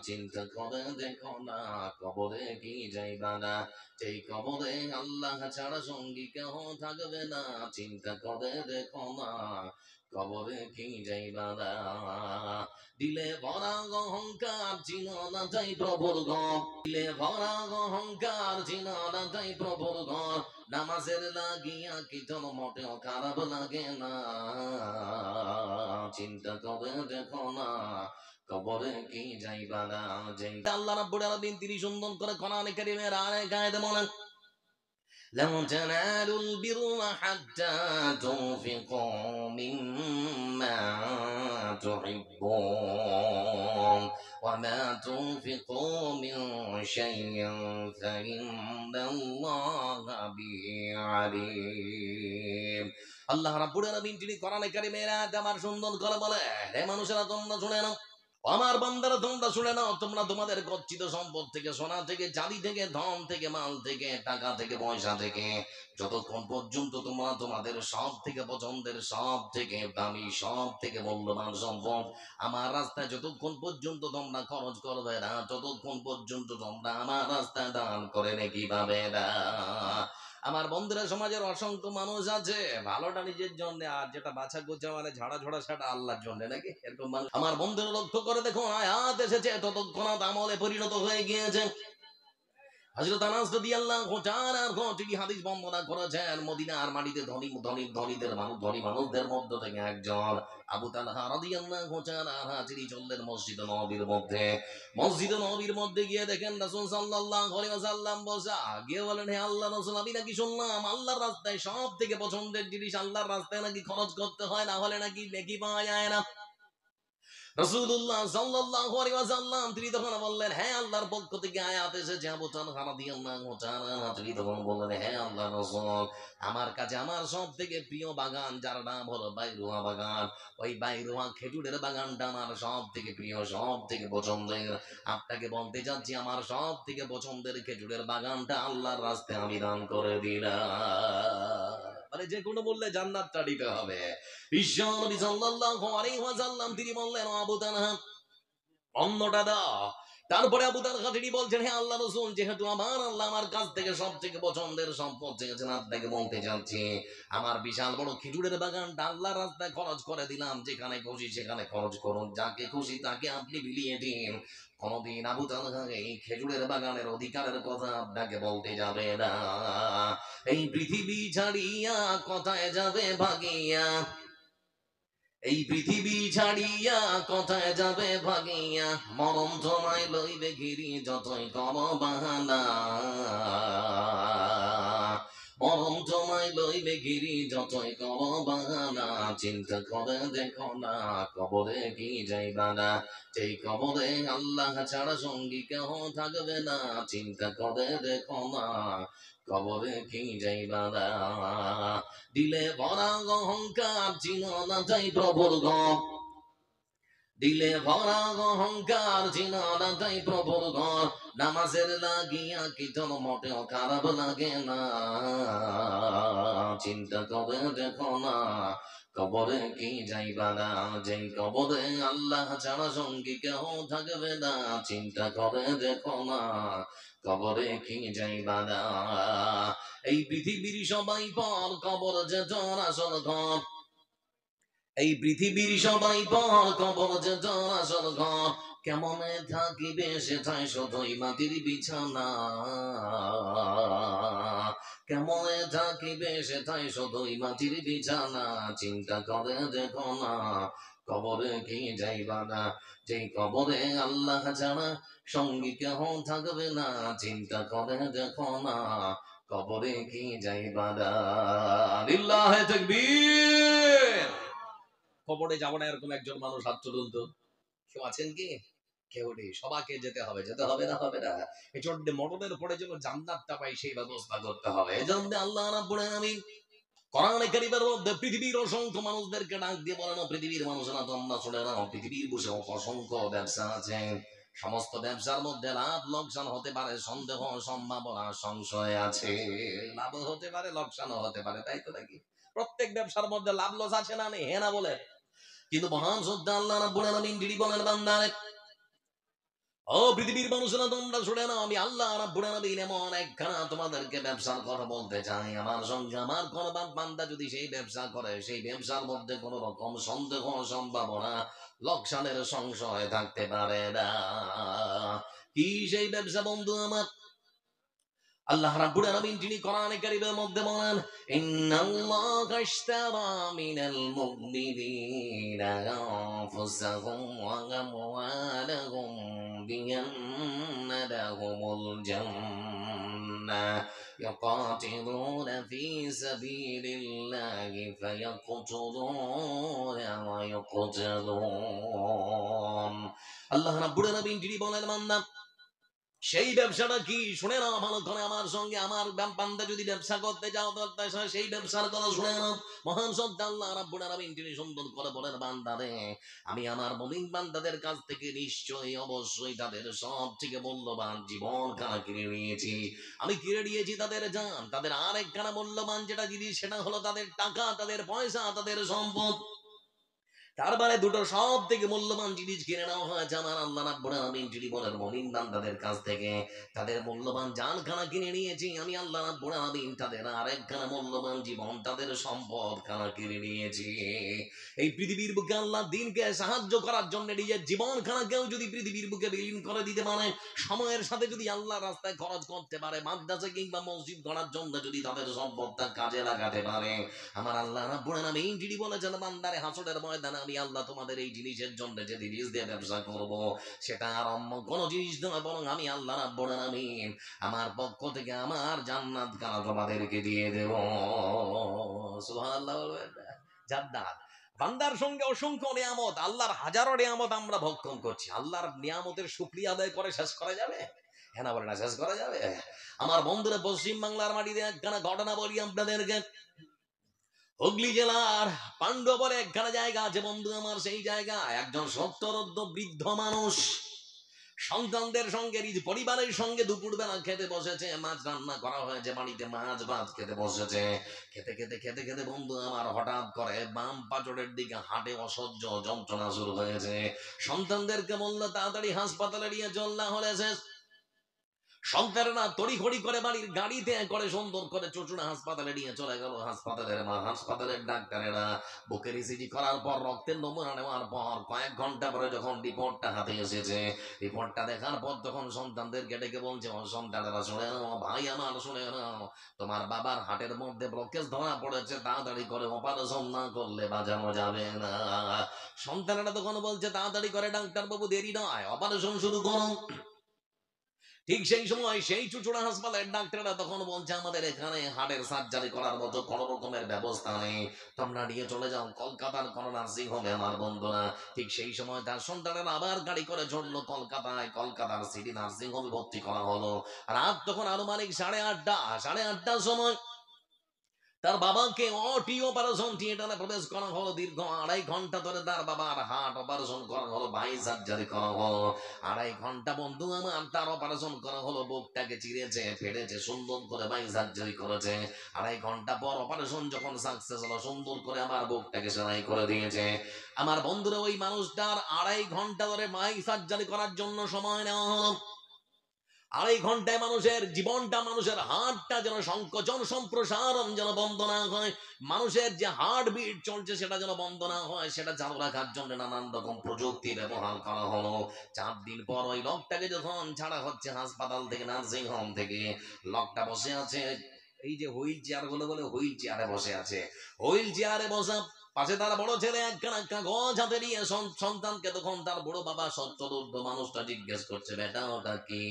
চিন্তা করে দেখো না কবরে কি যাইবা না, সেই কবরে আল্লাহ ছাড়া সঙ্গী কেহ থাকবে না, চিন্তা করে দেখো না কবরে কি যাইবা না। দিলে ভরা অহংকার চিনো না তাই প্রভুর ঘর, দিলে ভরা অহংকার চিনো না তাই প্রভুর ঘর, নামাজের লাগিয়া কি তোর মোটেও খারাপ লাগে না, চিন্তা করে দেখো না কবরে কি যাইবা না। আল্লাহ রাব্বুল আলামিন তিনি সুন্দর করে কোরআনে কারীমের আয়াতে আয়াতে বলেন, لن تنالوا البر حتى تنفقوا مما تحبون وما تنفقوا من شيء فإن الله به عليم। আল্লাহ রাব্বুল আলামিন তিনি কোরআনে কারীমের আয়াতে আমার সুন্দর করে বলে, হে মানুষেরা তোমরা শুনে নাও, আমার বান্দারা তোমরা শুনে নাও, তোমরা তোমাদের গচ্ছিত সম্পদ থেকে, সোনা থেকে, চাঁদি থেকে, ধন থেকে, মাল থেকে, টাকা থেকে, পয়সা থেকে, যতক্ষণ পর্যন্ত তোমরা তোমাদের সব থেকে পছন্দের, সব থেকে দামি, সব থেকে মূল্যবান সম্পদ আমার রাস্তায় যতক্ষণ পর্যন্ত তোমরা খরচ করবে না, ততক্ষণ পর্যন্ত তোমরা আমার রাস্তায় দান করে নাকি পাবে না। আমার বন্ধুরা, সমাজের অসংখ্য মানুষ আছে ভালোটা নিজের জন্য, আর যেটা বাছা গোছা মানে ঝাড়া ঝোড়া সেটা আল্লাহর জন্য নাকি, এরকম মানুষ আমার বন্ধুরা লক্ষ্য করে দেখো, আয়াত এসেছে ততক্ষণাৎ আমলে পরিণত হয়ে গিয়েছে। হযরত আনাস রাদিয়াল্লাহু তাআলা তিনি হাদিস বর্ণনা করেছেন, মদিনার মাটিতে ধনীদের মানুষ, ধনী মানুষদের মধ্য থেকে একজন আবু তালহা রাদিয়াল্লাহু তাআলা তিনি চললেন মসজিদে নববীর মধ্যে। মসজিদে নববীর মধ্যে গিয়ে দেখেন রাসূল সাল্লাল্লাহু আলাইহি ওয়াসাল্লাম বসা, গিয়ে বলেন, হে আল্লাহর রাসূল, আমি নাকি শুনলাম আল্লাহর রাস্তায় সব থেকে পছন্দের জিনিস আল্লাহর রাস্তায় নাকি খরচ করতে হয়, না হলে নাকি নেকি পাওয়া যায় না। রাসূলুল্লাহ সাল্লাল্লাহু আলাইহি ওয়াসাল্লাম তিনি তখন বললেন, হ্যাঁ আল্লাহর পক্ষ থেকে আয়াত এসেছে। আবু তালহা রাদিয়াল্লাহু তাআলা তিনি তখন বললেন, হ্যাঁ আল্লাহর রাসূল, আমার কাছে আমার সবথেকে প্রিয় বাগান যার নাম হলো বাইরুহা বাগান, ওই বাইরুহা খেজুরের বাগানটা আমার সবথেকে প্রিয়, সবথেকে পছন্দের। আপনাকে বলতে চাচ্ছি, আমার সবথেকে পছন্দের খেজুরের বাগানটা আল্লাহর রাস্তায় আমি দান করে দিলাম। মানে যে কোনো মূল্যে জান্নাতটা দিতে হবে। বিশ্বনবী সাল্লাল্লাহু আলাইহি ওয়াসাল্লাম তিনি বললেন, আবু তালহা অন্যটা দাও। তারপরে আবু তালহা তিনি বলছেন, হে আল্লাহর রাসূল, যেহেতু আমার আল্লাহ আমার কাছ থেকে সবথেকে পছন্দের সম্পদ চেয়েছেন, আপনাকে বলতে চাচ্ছি আমার বিশাল বড় খেজুরের বাগানটা আল্লাহর রাস্তায় খরচ করে দিলাম, যেখানে খুশি সেখানে খরচ করুন, যাকে খুশি তাকে আপনি বিলিয়ে দিন। কোনদিন আবু তালহা এই খেজুরের বাগানের অধিকারের কথা আপনাকে বলতে যাবে না। এই পৃথিবী ছাড়িয়া কোথায় যাবে ভাগিয়া, এই পৃথিবী ছাড়িয়া কোথায় যাবে ভাগিয়া, মরণ তোমায় লইবে ঘিরি যতই কর বাহানা, মরণ তোমায় লইবে ঘিরি যতই কর বাহানা, চিন্তা করে দেখো না কবরে কি যাইবা না, সেই কবরে আল্লাহ ছাড়া সঙ্গী কেহ থাকবে না, চিন্তা করে দেখো না কবরে কি যাইবা না। দিলে ভরা অহংকার চিনো না তাই প্রভুর ঘর, দিলে ভরা অহংকার চিনো না তাই প্রভুর ঘর, নামাজের লাগিয়া কি তোর মোটেও খারাপ লাগে না, চিন্তা করে দেখো না কবরে কি যাইবা না, যেই কবরে আল্লাহ ছাড়া সঙ্গী কেহ থাকবে না, চিন্তা করে দেখো না কবরে কি যাইবা না। এই পৃথিবীর সবাই পর, কবর যে তোর আসল ঘর, এই পৃথিবীর সবাই পর, কবর যে তোর আসল ঘর, কেমনে থাকিবে সেটাই শুধুই মাটির বিছানা, কেমনে থাকিবে সেটাই শুধুই মাটির বিছানা, চিন্তা করে দেখো না কবরে কি যাইবা না, যেই কবরে আল্লাহ ছাড়া সঙ্গী কেহ থাকবে না, চিন্তা করে দেখো না কবরে কি যাইবা না। লিল্লাহে তাকবীর। কবরে যাবো না এরকম একজন মানুষ হাত তুলুন তো, কেউ আছেন কি? কেউ নেই। সবাইকে যেতে হবে, যেতে হবে না, হবে না। এই জন্য মরণের পরে যেন জান্নাতটা পাই সেই ব্যবস্থা করতে হবে। এই জন্য আল্লাহ রাব্বুল আলামিন কোরআনে কারীমের মধ্যে পৃথিবীর অসংখ্য মানুষদেরকে ডাক দিয়ে বলেন, পৃথিবীর মানুষেরা তোমরা শুনে নাও, পৃথিবীর বসে অসংখ্য ব্যবসা আছে, সমস্ত ব্যবসার মধ্যে লাভ লোকসান হতে পারে, সন্দেহ সম্ভাবনা সংশয় আছে, লাভ হতে পারে লোকসানও হতে পারে, তাই তো নাকি? প্রত্যেক ব্যবসার মধ্যে লাভ লস আছে না নেই, হ্যাঁ না বলে? কিন্তু মহান শ্রদ্ধা আল্লাহ রাব্বুল আলামিন যিনি বলেন, বান্দারে ও পৃথিবীর মানুষরা তোমরা শুনে নাও, আমি আল্লাহ রাব্বুল আলামিন এমন একখানা তোমাদেরকে ব্যবসার কথা বলতে চাই। আমার সঙ্গে আমার কোন বান্দা যদি সেই ব্যবসা করে, সেই ব্যবসার মধ্যে কোন রকম সন্দেহ, সম্ভাবনা, লোকসানের সংশয় থাকতে পারে না। কি সেই ব্যবসা বন্ধু আমার? আল্লাহ রাব্বুল আলামিন যিনি কোরআনে কারীমের মধ্যে বলেন, ইন্নাল্লাহা আশতারা মিনাল মুমিনিনা আনফুসাহুম ওয়া আমওয়ালাহুম বিআন্না লাহুমুল জান্নাহ ইয়াকাতিলুনা ফী সাবিলিল্লাহি ফায়াকতুলুনা ওয়া ইউকতালুন। আল্লাহ রাব্বুল আলামিন যিনি বলেন বান্দা সেই ব্যবসাটা কি শুনে নাও ভালো করে আমার সঙ্গে। আমার বান্দা যদি ব্যবসা করতে যাও তো সেই ব্যবসার কথা শুনে নাও। মহান সত্তা আল্লাহ রাব্বুল আলামিন তিনি সুন্দর করে বলেন, বান্দারে আমি আমার মুমিন বান্দাদের কাছ থেকে নিশ্চয়ই অবশ্যই তাদের সব থেকে মূল্যবান জীবন খানা কিনে নিয়েছি। আমি কিনে নিয়েছি তাদের জান, তাদের আর একখানা মূল্যবান যেটা জিনিস সেটা হলো তাদের টাকা, তাদের পয়সা, তাদের সম্পদ। তার মানে দুটো সব থেকে মূল্যবান জিনিস কিনে নেওয়া হয়েছে আমার আল্লাহ রাব্বুল আলামিন যিনি বলেন মুমিন বান্দাদের কাছ থেকে তাদের মূল্যবান জানখানা কিনে নিয়েছি আমি আল্লাহ রাব্বুল আলামিন। তাদের আরেকখানা মূল্যবান জীবন, তাদের সম্পদ খানা কিনে নিয়েছি। এই পৃথিবীর বুকে আল্লাহ দিনকে সাহায্য করার জন্য নিজের জীবন খানাকেও যদি পৃথিবীর বুকে বিলীন করে দিতে পারে, সময়ের সাথে যদি আল্লাহ রাস্তায় খরচ করতে পারে, মাদ্রাসা কিংবা মসজিদ গড়ার জন্য যদি তাদের সম্পদটা কাজে লাগাতে পারে, আমার আল্লাহ রাব্বুল আলামিন যিনি বলেছেন বান্দারে হাসরের ময়দানে আমি আল্লাহ তোমাদের এই জিনিসের জন্য যে জিনিস দিয়ে ব্যবসা করব সেটা আর অন্য কোনো জিনিস নয়, বরং আমি আল্লাহ রাব্বুল আলামিন আমার পক্ষ থেকে আমার জান্নাত খানা তোমাদেরকে দিয়ে দেব। সুবহানাল্লাহ বলবেন। জান্নাত বান্দার সঙ্গে অসংখ্য নিয়ামত, আল্লাহর হাজারো নিয়ামত আমরা ভক্ষণ করছি। আল্লাহর নিয়ামতের শুকরিয়া আদায় করে শেষ করা যাবে? হ্যাঁ না বলে না, শেষ করা যাবে? আমার বন্ধুরা পশ্চিম বাংলার মাটিতে একখানা ঘটনা বলি আপনাদেরকে। হুগলি জেলার পাণ্ডব বলে একখানা জায়গা আছে বন্ধু আমার, সেই জায়গায় একজন সত্তরোর্ধ্ব বৃদ্ধ মানুষ সন্তানদের সঙ্গে নিজ পরিবারের সঙ্গে দুপুরবেলা খেতে বসেছে। মাছ রান্না করা হয়েছে বাড়িতে, মাছ ভাত খেতে বসেছে। খেতে খেতে খেতে খেতে বন্ধু আমার হঠাৎ করে বাম পাঁজরের দিকে হাটে অসহ্য যন্ত্রণা শুরু হয়েছে। সন্তানদেরকে বললো তাড়াতাড়ি হাসপাতালে নিয়ে চল, না হলে শেষ। সন্তানেরা তড়িঘড়ি করে বাড়ির গাড়িতে করে সুন্দর করে চুচুড়া হাসপাতালে নিয়ে চলে গেল। হাসপাতালের মা, হাসপাতালের ডাক্তারেরা বুকের ইসিজি করার পর, রক্তের নমুনা নেওয়ার পর, কয়েক ঘন্টা পরে যখন রিপোর্টটা হাতে এসেছে, রিপোর্টটা দেখার পর তখন সন্তানদেরকে ডেকে বলছে, ও সন্তানেরা শুনে নাও, ভাই আমার শুনে নাও, তোমার বাবার হাটের মধ্যে ব্লকেজ ধরা পড়েছে, তাড়াতাড়ি করে অপারেশন না করলে বাঁচানো যাবে না। সন্তানেরা তখন বলছে, তাড়াতাড়ি করে ডাক্তার বাবু, দেরি নয়, অপারেশন শুরু করুন। ঠিক সেই সময় সেই চুচুড়া হাসপাতালের ডাক্তাররা তখন বলছে, আমাদের এখানে হার্টের সার্জারি করার মতো কোন রকমের ব্যবস্থা নেই, তোমরা নিয়ে চলে যাও কলকাতার কোন নার্সিং হোমে আমার বন্ধুরা। ঠিক সেই সময় তার সন্তানেরা আবার গাড়ি করে চললো কলকাতায়, কলকাতার সিটি নার্সিং হোমে ভর্তি করা হলো। রাত তখন আনুমানিক 8:30টার সময় তার বাবাকে অটি অপারেশন থিয়েটারে প্রবেশ করা হলো। দীর্ঘ 2.5 ঘন্টা ধরে তার বাবার হার্ট অপারেশন করা হলো, বাই সার্জারি করা হলো। 2.5 ঘন্টা বন্ধু আমার তার অপারেশন করা হলো, বুকটাকে চিরেছে, ফেটেছে, সুন্দর করে বাই সার্জারি করেছে। 2.5 ঘন্টা পর অপারেশন যখন সাকসেস হলো, সুন্দর করে আমার বুকটাকে সেলাই করে দিয়েছে। আমার বন্ধুরা ওই মানুষটার 2.5 ঘন্টা ধরে বাই সার্জারি করার জন্য সময় নেওয়া হলো। 2.5 ঘন্টায় মানুষের জীবনটা, মানুষের হার্টটা যেন সংকোচন সম্প্রসারণ যেন বন্ধ না হয়, মানুষের যে হার্ট বিট চলছে সেটা যেন বন্ধ না হয়, সেটা চালু রাখার জন্য নানান রকম প্রযুক্তি ব্যবহার করা হলো। 4 দিন পর ওই লোকটাকে যখন ছাড়া হচ্ছে হাসপাতাল থেকে, নার্সিং হোম থেকে, লোকটা বসে আছে এই যে হুইল চেয়ার গুলো বলে, হুইল চেয়ারে বসে আছে। হুইল চেয়ারে বসা, পাশে তার বড় ছেলে একখানা কাগজ হাতে নিয়ে সন্তানকে তখন তার বড় বাবা সত্তরোর্ধ্ব মানুষটা জিজ্ঞেস করছে, বেটা ওটা কি?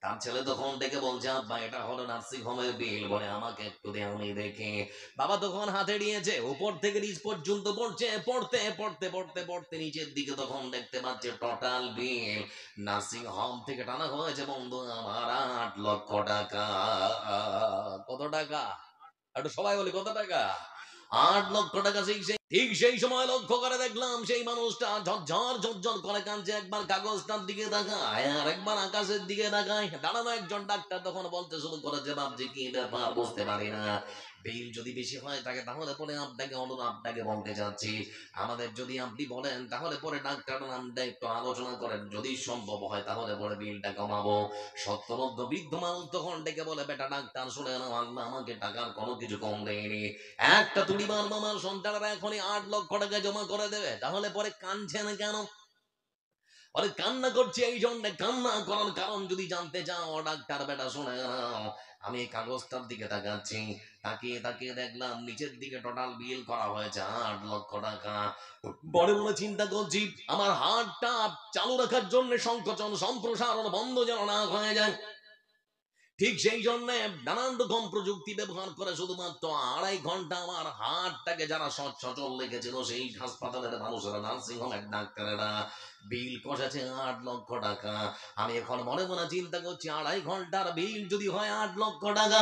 তার ছেলে তখন ডেকে বলছে, আব্বা এটা হলো নার্সিং হোমের বিল, বলে আমাকে একটু দে আমি দেখি। বাবা তখন হাতে নিয়েছে, উপর থেকে নিচ পর্যন্ত পড়ছে, পড়তে পড়তে পড়তে পড়তে নিচের দিকে তখন দেখতে পাচ্ছে টোটাল বিল নার্সিং হোম থেকে টানা হয়েছে বন্ধু আমার 8 লক্ষ টাকা। কত টাকা? একটু সবাই বলি কত টাকা? 8 লক্ষ টাকা। সেই ঠিক সেই সময় লক্ষ্য করে দেখলাম সেই মানুষটা ঝরঝর ঝরঝর করে কাঁদছে। একবার কাগজটার দিকে তাকায় আর একবার আকাশের দিকে তাকায়। দাঁড়ানো একজন ডাক্তার তখন বলতে শুরু করেছে, ভাবছি কি ব্যাপার বুঝতে পারি না। বিল যদি বেশি হয় থাকে তাহলে পরে আপনাকে বলতে চাচ্ছি, আমাদের যদি আপনি বলেন তাহলে পরে ডাক্তার নামটা একটু আলোচনা করেন, যদি সম্ভব হয় তাহলে পরে বিলটা কমাবো। সত্যরোগ্য বৃদ্ধ মানুষ তখন ডেকে বলে, বেটা ডাক্তার শুনে নাও, আল্লাহ আমাকে টাকার কোনো কিছু কম দেয়নি। একটা তুড়িবার মামার সন্তানরা এখনই 8 লক্ষ টাকা জমা করে দেবে, তাহলে পরে কাঁদছেন কেন? আরে কান্না করছে এই জন্য, কান্না করার কারণ যদি জানতে চাও ডাক্তার বেটা শুনে নাও। আমি এই কাগজটার দিকে তাকাচ্ছি, তাকিয়ে তাকিয়ে দেখলাম নিচের দিকে টোটাল বিল করা হয়েছে 8 লক্ষ টাকা। বড় বড় চিন্তা করছি আমার হার্টটা চালু রাখার জন্য সংকোচন সম্প্রসারণ বন্ধ যেন না হয়ে যায়। ঠিক সেই জন্য নানান রকম প্রযুক্তি ব্যবহার করে শুধুমাত্র 2.5 ঘন্টা আমার হার্টটাকে যারা সচল রেখেছিল সেই হাসপাতালের মানুষেরা, নার্সিং হোমের ডাক্তারেরা বিল কষেছে 8 লক্ষ টাকা। আমি এখন মনে মনে চিন্তা করছি 2.5 ঘন্টার বিল যদি হয় 8 লক্ষ টাকা,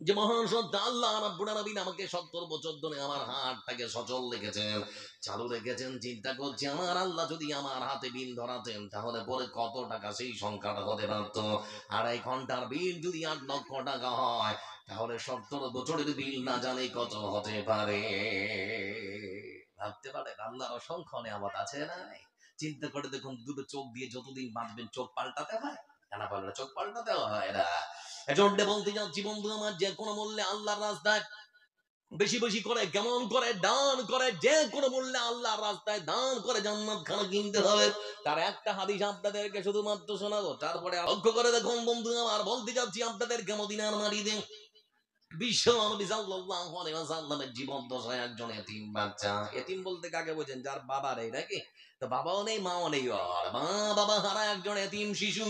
যে মহান সত্তা আল্লাহ রাব্বুল আলামিন আমাকে 70 বছর ধরে আমার হাতটাকে সচল রেখেছেন, চালু রেখেছেন। চিন্তা করছি আমার আল্লাহ যদি আমার হাতে বিল ধরাতেন তাহলে পরে কত টাকা সেই সংখ্যাটা হতে পারত। 2.5 ঘন্টার বিল যদি 8 লক্ষ টাকা হয় তাহলে 70 বছরের বিল না জানি কত হতে পারে। ভাবতে পারেন আল্লাহর অসংখ্য নিয়ামত আছে না? চিন্তা করে দেখুন, দুটো চোখ দিয়ে যতদিন বাঁচবেন চোখ পাল্টাতে হয়, জানা পারলে চোখ পাল্টাতে হয় না। এজন্য বলতে যাচ্ছি বন্ধু আমার, যে কোনো মূল্যে আল্লাহর রাস্তায় বেশি বেশি করে কেমন করে দান করে, যে কোনো মূল্যে আল্লাহর রাস্তায় দান করে জান্নাত খানা কিনতে হবে। তার একটা হাদিস আপনাদেরকে শুধুমাত্র শোনাবো, তারপরে লক্ষ্য করে দেখুন বন্ধু আমার, বলতে যাচ্ছি আপনাদেরকে মদিনার মাটিতে বিশ্ব নবী সাল্লাল্লাহু আলাইহি ওয়াসাল্লামের জীবন দশায় একজন এতিম বাচ্চা। এতিম বলতে কাকে বোঝেন? যার বাবা নেই নাকি? তো বাবাও নেই মাও নেই, আর মা বাবা হারা একজন এতিম শিশু,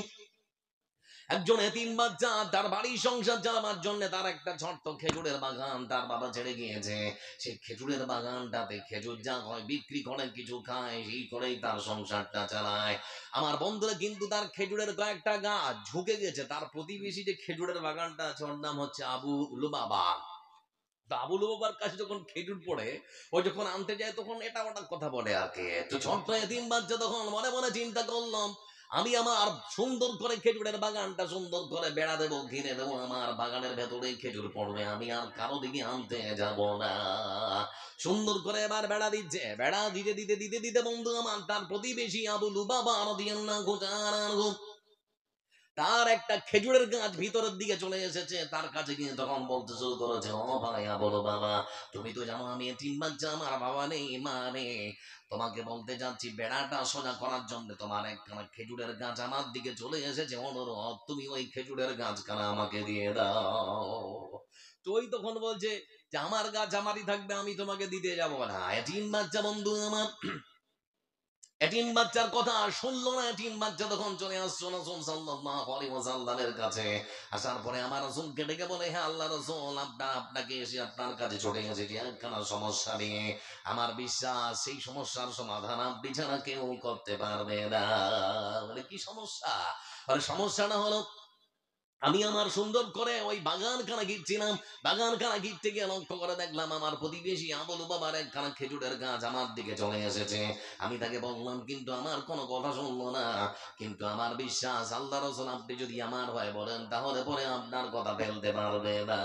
একজন এতিম বাচ্চা। তার বাড়ির সংসার চালাবার জন্য তার একটা ছোট্ট খেজুরের বাগান তার বাবা ছেড়ে গিয়েছে। সেই খেজুরের বাগানটাতে খেজুর যা হয় বিক্রি করে, কিছু খায়, সেই করেই তার সংসারটা চালায়। আমার বন্ধুরা কিন্তু তার খেজুরের কয়েকটা গাছ ঝুঁকে গেছে। তার প্রতিবেশী যে খেজুরের বাগানটা আছে ওর নাম হচ্ছে আবু লুবাবা। আবুল বাবার কাছে যখন খেজুর পড়ে, ও যখন আনতে যায় তখন এটা ওটা কথা বলে আর কি। তো ছোট্ট এতিম বাচ্চা তখন মনে মনে চিন্তা করলাম, আমি আমার সুন্দর করে খেজুরের বাগানটা সুন্দর করে বেড়া দেবো, ঘিরে দেবো, আমার বাগানের ভেতরে খেজুর পড়বে, আমি আর কারো দিকে আনতে যাব না। সুন্দর করে এবার বেড়া দিচ্ছে, বেড়া দিতে দিতে দিতে দিতে বন্ধু আমার তার প্রতিবেশী আবু লুবাবা রাদিয়াল্লাহু তাআলা আনহু তার একটা খেজুরের গাছ ভিতরের দিকে চলে এসেছে। তার কাছে গিয়ে তখন বলতে শুরু করেছে, ও ভাই বলো বাবা, তুমি তো জানো আমি এতিম বাচ্চা, আমার বাবা নেই মা নেই। তোমাকে বলতে যাচ্ছি বেড়াটা সোজা করার জন্য তোমার একখানা খেজুরের গাছ আমার দিকে চলে এসেছে, অনুরোধ তুমি ওই খেজুরের গাছখানা আমাকে দিয়ে দাও। তো ওই তখন বলছে যে আমার গাছ আমারই থাকবে, আমি তোমাকে দিতে যাব না। এতিম বাচ্চা বন্ধু আমার এতিম বাচ্চার কথা শুনলো না। এতিম বাচ্চা তখন চলে আসছো রাসূল সাল্লাল্লাহু আলাইহি ওয়াসাল্লামের কাছে। আসার পরে আমার রাসূলকে ডেকে বলে, হ্যাঁ আল্লাহ রাসূল, আপনাকে এসে আপনার কাছে ছুটে এসেছি একখানা সমস্যা নিয়ে। আমার বিশ্বাস সেই সমস্যার সমাধান আপনি ছাড়া কেউ করতে পারবে না। মানে কি সমস্যা? মানে সমস্যাটা হলো, আমি আমার সুন্দর করে ওই বাগানখানা ঘিরছিলাম, বাগানখানা ঘিরতে গিয়ে লক্ষ্য করে দেখলাম আমার প্রতিবেশী আবুল বাবার একখানা খেজুরের গাছ আমার দিকে চলে এসেছে। আমি তাকে বললাম কিন্তু আমার কোনো কথা শুনলো না। কিন্তু আমার বিশ্বাস আল্লাহ রাসূল আপনি যদি আমার ভয় বলেন তাহলে পরে আপনার কথা ফেলতে পারবে না।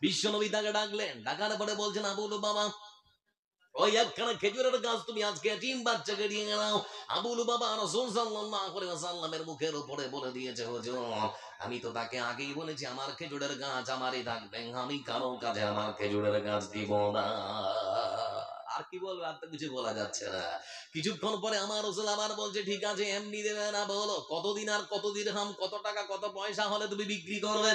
বিশ্বনবী তাকে ডাকলেন, ডাকার পরে বলছেন, আবুল বাবা ওই একখানা খেজুরের গাছ তুমি আজকে এতিম বাচ্চাকে দিয়ে নাও। আবুল বাবা রাসূল সাল্লাল্লাহু আলাইহি ওয়াসাল্লামের মুখের উপরে বলে দিয়েছে, হুজুর আমি তো তাকে আগেই বলেছি আমার খেজুরের গাছ আমারই থাকবে, আমি কারো কাছে আমার খেজুরের গাছ দিব না। আর কি বলবো, আর তো কিছু বলা যাচ্ছে না। কিছুক্ষণ পরে আমার রাসূল আবার বলছে, ঠিক আছে এমনি দেবে না, বলো কতদিন আর কত দিরহাম, কত টাকা কত পয়সা হলে তুমি বিক্রি করবে?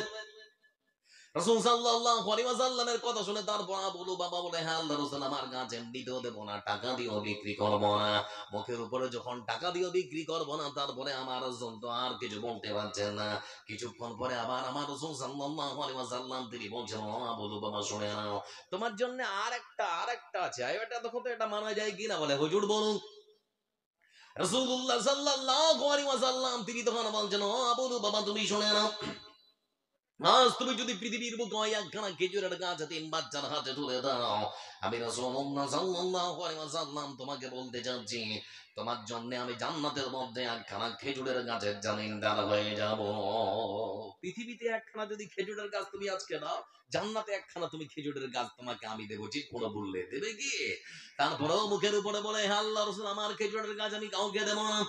রাসূল সাল্লাল্লাহু আলাইহি ওয়াসাল্লামের কথা শুনে তারপর আবু লুবাবা বলে, হ্যাঁ আল্লাহর রাসূল আমার গাছ এমনিতেও দেব না, টাকা দিয়েও বিক্রি করব না। মুখের উপরে যখন টাকা দিয়েও বিক্রি করব না, তারপরে আমার রাসূল তো আর কিছু বলতে পারছেন না। কিছুক্ষণ পরে আবার আমার রাসূল সাল্লাল্লাহু আলাইহি ওয়াসাল্লাম তিনি বলছেন, ও আবু লুবাবা শুনে নাও, তোমার জন্য আরেকটা আছে, এটা দেখো তো এটা মানা যায় কিনা। বলে, হুজুর বলুন। রাসূলুল্লাহ সাল্লাল্লাহু আলাইহি ওয়াসাল্লাম তিনি তখন বলছেন, ও আবু লুবাবা তুমি শুনে নাও, আজ তুমি যদি পৃথিবীর বুকে ওই একখানা খেজুরের গাছ ৩ বাচ্চার হাতে তুলে দাও, আমি রাসূলুল্লাহ সাল্লাল্লাহু আলাইহি ওয়াসাল্লাম তোমাকে বলতে চাচ্ছি, তোমার জন্য আমি জান্নাতের মধ্যে একখানা খেজুরের গাছের জামিনদার হয়ে যাব। পৃথিবীতে একখানা যদি খেজুরের গাছ তুমি আজকে দাও, জান্নাতে একখানা তুমি খেজুরের গাছ তোমাকে আমি দেবো। ঠিক কোনো বললে দেবে কি? তারপরেও মুখের উপরে বলে, হে আল্লাহ রাসূল, আমার খেজুরের গাছ আমি কাউকে দেবো না।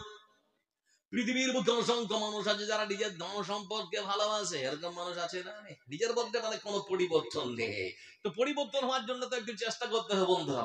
পৃথিবীর বুকে অসংখ্য মানুষ আছে যারা নিজের ধন সম্পদকে ভালোবাসে, এরকম মানুষ আছে না? নেই? নিজের মধ্যে মানে কোনো পরিবর্তন নেই। তো পরিবর্তন হওয়ার জন্য তো একটু চেষ্টা করতে হবে বন্ধুরা।